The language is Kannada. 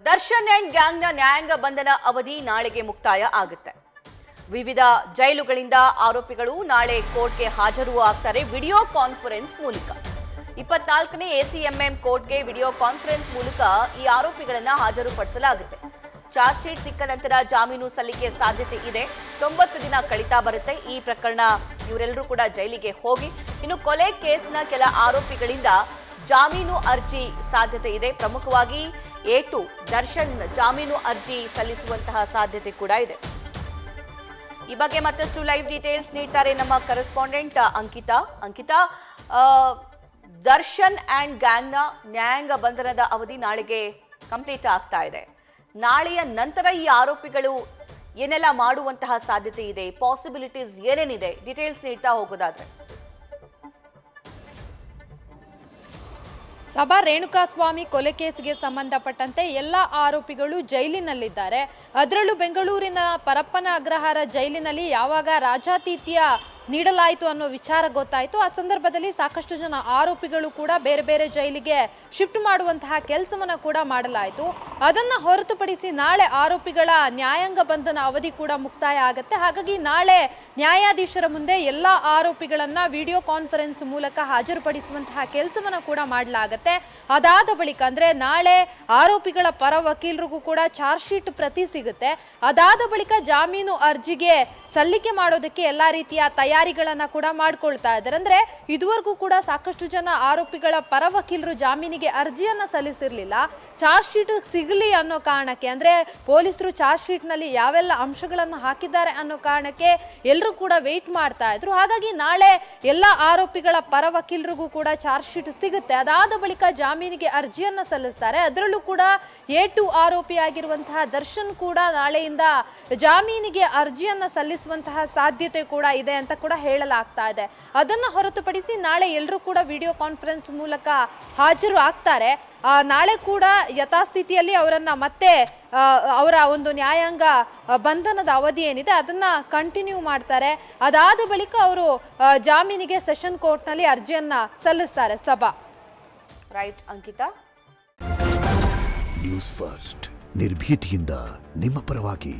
ದರ್ಶನ್ ಅಂಡ್ ಗ್ಯಾಂಗ್ನ ನ್ಯಾಯಾಂಗ ಬಂಧನ ಅವಧಿ ನಾಳೆಗೆ ಮುಕ್ತಾಯ ಆಗುತ್ತೆ. ವಿವಿಧ ಜೈಲುಗಳಿಂದ ಆರೋಪಿಗಳು ನಾಳೆ ಕೋರ್ಟ್ಗೆ ಹಾಜರು ಆಗ್ತಾರೆ ವಿಡಿಯೋ ಕಾನ್ಫರೆನ್ಸ್ ಮೂಲಕ. 24ನೇ ACMM ಕೋರ್ಟ್ಗೆ ವಿಡಿಯೋ ಕಾನ್ಫರೆನ್ಸ್ ಮೂಲಕ ಈ ಆರೋಪಿಗಳನ್ನ ಹಾಜರುಪಡಿಸಲಾಗುತ್ತೆ. ಚಾರ್ಜ್ ಶೀಟ್ ಸಿಕ್ಕ ನಂತರ ಜಾಮೀನು ಸಲ್ಲಿಕೆ ಸಾಧ್ಯತೆ ಇದೆ. 90 ದಿನ ಕಳೀತಾ ಬರುತ್ತೆ. ಈ ಪ್ರಕರಣ ಇವರೆಲ್ಲರೂ ಕೂಡ ಜೈಲಿಗೆ ಹೋಗಿ ಇನ್ನು ಕೊಲೆ ಕೇಸ್ನ ಕೆಲ ಆರೋಪಿಗಳಿಂದ ಜಾಮೀನು ಅರ್ಜಿ ಸಾಧ್ಯತೆ ಇದೆ. ಪ್ರಮುಖವಾಗಿ A2 ದರ್ಶನ್ ಜಾಮೀನು ಅರ್ಜಿ ಸಲ್ಲಿಸುವಂತಹ ಸಾಧ್ಯತೆ ಕೂಡ ಇದೆ. ಈ ಬಗ್ಗೆ ಮತ್ತಷ್ಟು ಲೈವ್ ಡೀಟೇಲ್ಸ್ ನೀಡ್ತಾರೆ ನಮ್ಮ ಕರೆಸ್ಪಾಂಡೆಂಟ್ ಅಂಕಿತಾ. ದರ್ಶನ್ ಅಂಡ್ ಗ್ಯಾಂಗ್ನ ನ್ಯಾಯಾಂಗ ಬಂಧನದ ಅವಧಿ ನಾಳೆಗೆ ಕಂಪ್ಲೀಟ್ ಆಗ್ತಾ ಇದೆ. ನಾಳೆಯ ನಂತರ ಈ ಆರೋಪಿಗಳು ಏನೆಲ್ಲ ಮಾಡುವಂತಹ ಸಾಧ್ಯತೆ ಇದೆ, ಪಾಸಿಬಿಲಿಟೀಸ್ ಏನೇನಿದೆ, ಡೀಟೇಲ್ಸ್ ನೀಡ್ತಾ ಹೋಗೋದಾದ್ರೆ. ಸಭಾ ರೇಣುಕಾಸ್ವಾಮಿ ಕೊಲೆ ಕೇಸ್ಗೆ ಸಂಬಂಧಪಟ್ಟಂತೆ ಎಲ್ಲ ಆರೋಪಿಗಳು ಜೈಲಿನಲ್ಲಿದ್ದಾರೆ. ಅದರಲ್ಲೂ ಬೆಂಗಳೂರಿನ ಪರಪ್ಪನ ಅಗ್ರಹಾರ ಜೈಲಿನಲ್ಲಿ ಯಾವಾಗ ರಾಜಾತಿಥ್ಯ ನೀಡಲಾಯಿತು ಅನ್ನೋ ವಿಚಾರ ಗೊತ್ತಾಯಿತು. ಆ ಸಂದರ್ಭದಲ್ಲಿ ಸಾಕಷ್ಟು ಜನ ಆರೋಪಿಗಳು ಕೂಡ ಬೇರೆ ಬೇರೆ ಜೈಲಿಗೆ ಶಿಫ್ಟ್ ಮಾಡುವಂತಹ ಕೆಲಸವನ್ನ ಕೂಡ ಮಾಡಲಾಯಿತು. ಅದನ್ನ ಹೊರತುಪಡಿಸಿ ನಾಳೆ ಆರೋಪಿಗಳ ನ್ಯಾಯಾಂಗ ಬಂಧನ ಅವಧಿ ಕೂಡ ಮುಕ್ತಾಯ ಆಗುತ್ತೆ. ಹಾಗಾಗಿ ನಾಳೆ ನ್ಯಾಯಾಧೀಶರ ಮುಂದೆ ಎಲ್ಲ ಆರೋಪಿಗಳನ್ನ ವಿಡಿಯೋ ಕಾನ್ಫರೆನ್ಸ್ ಮೂಲಕ ಹಾಜರುಪಡಿಸುವಂತಹ ಕೆಲಸವನ್ನ ಕೂಡ ಮಾಡಲಾಗುತ್ತೆ. ಅದಾದ ಬಳಿಕ ಅಂದ್ರೆ ನಾಳೆ ಆರೋಪಿಗಳ ಪರ ವಕೀಲರಿಗೂ ಕೂಡ ಚಾರ್ಜ್ ಶೀಟ್ ಪ್ರತಿ ಸಿಗುತ್ತೆ. ಅದಾದ ಬಳಿಕ ಜಾಮೀನು ಅರ್ಜಿಗೆ ಸಲ್ಲಿಕೆ ಮಾಡೋದಕ್ಕೆ ಎಲ್ಲಾ ರೀತಿಯ ತಯಾರಿಗಳನ್ನ ಕೂಡ ಮಾಡ್ಕೊಳ್ತಾ ಇದ್ದಾರೆ. ಅಂದ್ರೆ ಇದುವರೆಗೂ ಕೂಡ ಸಾಕಷ್ಟು ಜನ ಆರೋಪಿಗಳ ಪರ ವಕೀಲರು ಜಾಮೀನಿಗೆ ಅರ್ಜಿಯನ್ನ ಸಲ್ಲಿಸಿರ್ಲಿಲ್ಲ. ಚಾರ್ಜ್ ಶೀಟ್ ಸಿಗಲಿ ಅನ್ನೋ ಕಾರಣಕ್ಕೆ, ಅಂದ್ರೆ ಪೊಲೀಸರು ಚಾರ್ಜ್ ಶೀಟ್ ನಲ್ಲಿ ಯಾವೆಲ್ಲ ಅಂಶಗಳನ್ನ ಹಾಕಿದ್ದಾರೆ ಅನ್ನೋ ಕಾರಣಕ್ಕೆ ಎಲ್ಲರೂ ಕೂಡ ವೇಟ್ ಮಾಡ್ತಾ ಇದ್ರು. ಹಾಗಾಗಿ ನಾಳೆ ಎಲ್ಲ ಆರೋಪಿಗಳ ಪರ ವಕೀಲರಿಗೂ ಕೂಡ ಚಾರ್ಜ್ ಶೀಟ್ ಸಿಗುತ್ತೆ. ಅದಾದ ಬಳಿಕ ಜಾಮೀನಿಗೆ ಅರ್ಜಿಯನ್ನ ಸಲ್ಲಿಸ್ತಾರೆ. ಅದರಲ್ಲೂ ಕೂಡ A2 ಆರೋಪಿಯಾಗಿರುವಂತಹ ದರ್ಶನ್ ಕೂಡ ನಾಳೆಯಿಂದ ಜಾಮೀನಿಗೆ ಅರ್ಜಿಯನ್ನ ಸಲ್ಲಿಸುವಂತಹ ಸಾಧ್ಯತೆ ಕೂಡ ಇದೆ ಅಂತ ಕೂಡ ಹೇಳಲಾಗ್ತಾ ಇದೆ. ಅದನ್ನ ಹೊರತುಪಡಿಸಿ ನಾಳೆ ಎಲ್ಲರೂ ಕೂಡ ವಿಡಿಯೋ ಕಾನ್ಫರೆನ್ಸ್ ಮೂಲಕ ಹಾಜರು ಆಗ್ತಾರೆ. ನಾಳೆ ಕೂಡ ಯಥಾಸ್ಥಿತಿಯಲ್ಲಿ ಅವರನ್ನ ಮತ್ತೆ ಅವರ ಒಂದು ನ್ಯಾಯಾಂಗ ಬಂಧನದ ಅವಧಿ ಏನಿದೆ ಅದನ್ನ ಕಂಟಿನ್ಯೂ ಮಾಡ್ತಾರೆ. ಅದಾದ ಬಳಿಕ ಅವರು ಜಾಮೀನಿಗೆ ಸೆಷನ್ ಕೋರ್ಟ್ ನಲ್ಲಿ ಅರ್ಜಿಯನ್ನ ಸಲ್ಲಿಸ್ತಾರೆ. ಸಭಾ ರೈಟ್ ಅಂಕಿತಾ. ನ್ಯೂಸ್ ಫಸ್ಟ್ ನಿರ್ಭೀತಿಯಿಂದ ನಿಮ್ಮ ಪರವಾಗಿ.